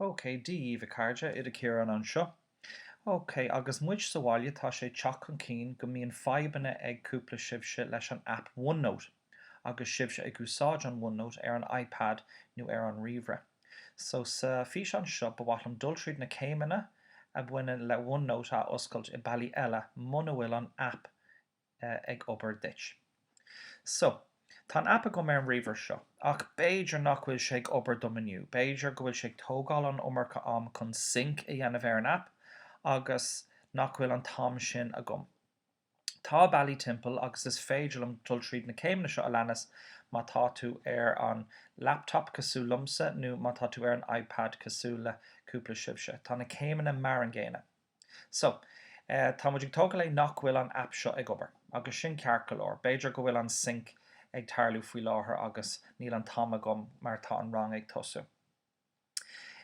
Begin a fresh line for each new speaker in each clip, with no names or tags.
Okay, díomh cairde iad a céan an seo. Okay, agus muid sa bhaile tá sé teach an cín go mbíonn fadhbanna ag cúpla sibse leis an Aip OneNote, agus sibse ag úsáid an OneNote ar an iPad nó ar an ríomhaire. So sa físeán seo ba bhfuil an dul tríd na céimeanna a bhaine le OneNote a oscailt i bailí eile muna bhfuil an app ag obair dit. So, tá an app go mar an ríomhaire seo, ach béidir nach bhfuil sé ag obair domaniu. Béidir go bhfuil sé ag tógáil an umarcha am chun sync i dhéanamh ar an app, agus nach bhfuil an tam sin a gom. Tá bailí timpeall agus is féidir am dul tríd na céimeanna seo a leanas má tá tú ar an laptop cosú lumsa nó má tá tú ar an iPad cosú le cúpla sibse. Tá na céimeanna mar an ggéine. So, tá muid ag tógáil é nach bhfuil an app seo ag obair, agus sin ceart go leor. Béidir go bhfuil an sync ag tarlú faoi láthair agus níl an tam a gom mar tá an rang ag tosú.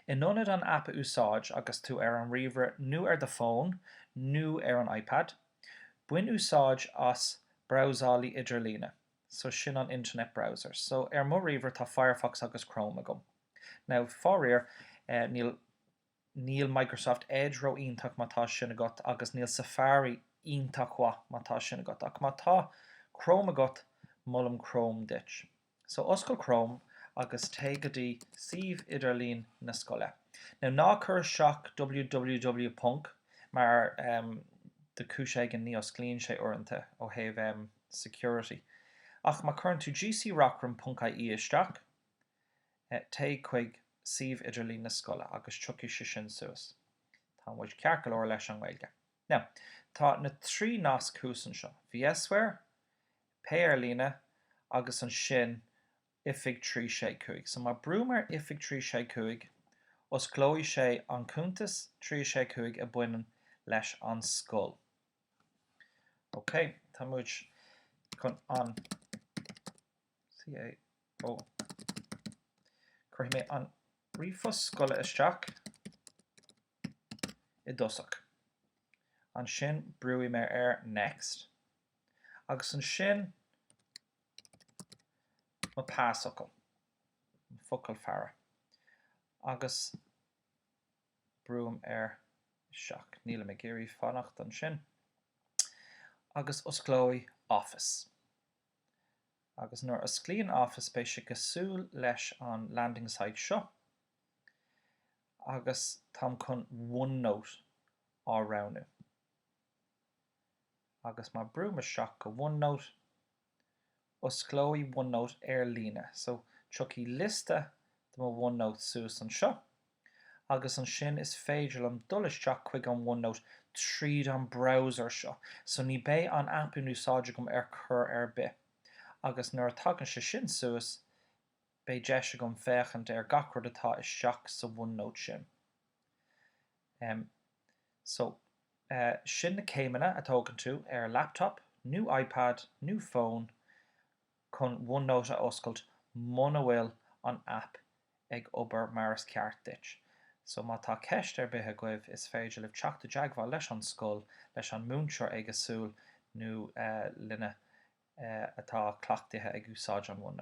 In nonad an app úsáid agus tú ar an ríomhaire nó ar de phone nó ar an iPad, buin úsáid as browsálaí idir líne, so sin an internet browser. So ar mo ríomhaire tá Firefox agus Chrome a gom. Now fóiríar níl Microsoft Edge ro ionach má tá sin agat agus níl Safari ionach wa má tá sin agat, ach má tá Chrome agat mullam Chrome dit. So oscail Chrome agus té go dtí suíomh idirlín na scoile. Now ná chur seach www. Mar de cúiseag an níos clíonn sé orinthe ó thaobh security. Ach má churann tú gcrockrm.ie isteach, té chuig suíomh idirlín na scoile agus tucaí sé sin suas. Tá muid ceart go leor leis an nGaeilge. Now, tá na trí nás cúsan seo, VSware, líne agus an sin ifig 365. So má brúmar ifig 365, os glóí sé an cúntas 365 a buineann leis an scoil. Ok, tá muid chun an CAO. Chuir mé an ríomhos scoile isteach I dosach. An sin brúi mé ar next. Agus an sin má pásachail, focail fearra. Agus brúim ar seach. Níl mé géirí fannacht an sin. Agus osclói Office. Agus nuair osclaíonn Office bé sé cosúil leis an landing site seo. Agus tám chun OneNote á ránú. Agus má brúim seach go OneNote, osclói OneNote ar líne. So tucaí lista do mo OneNote suas an seo. Agus an sin is féidir am dul isteach chuig an OneNote tríd an browser seo. So ní bé an app in úsáide gom ar chur ar bith. Agus nuair tagann sé sin suas, bé deise gom féchant ar gach rud atá isteach sa OneNote sin. So sin na céimeanna a tógann tú ar laptop, nó iPad, nó phone, chun OneNote a oscailt muna bhfuil an app ag obair mar is ceart dit. So má tá ceist ar bith a goibh is féidir le teacht a deagháil leis an scoil, leis an múnseir ag asúil nó linne atá cleachtaithe ag úsáid an OneNote.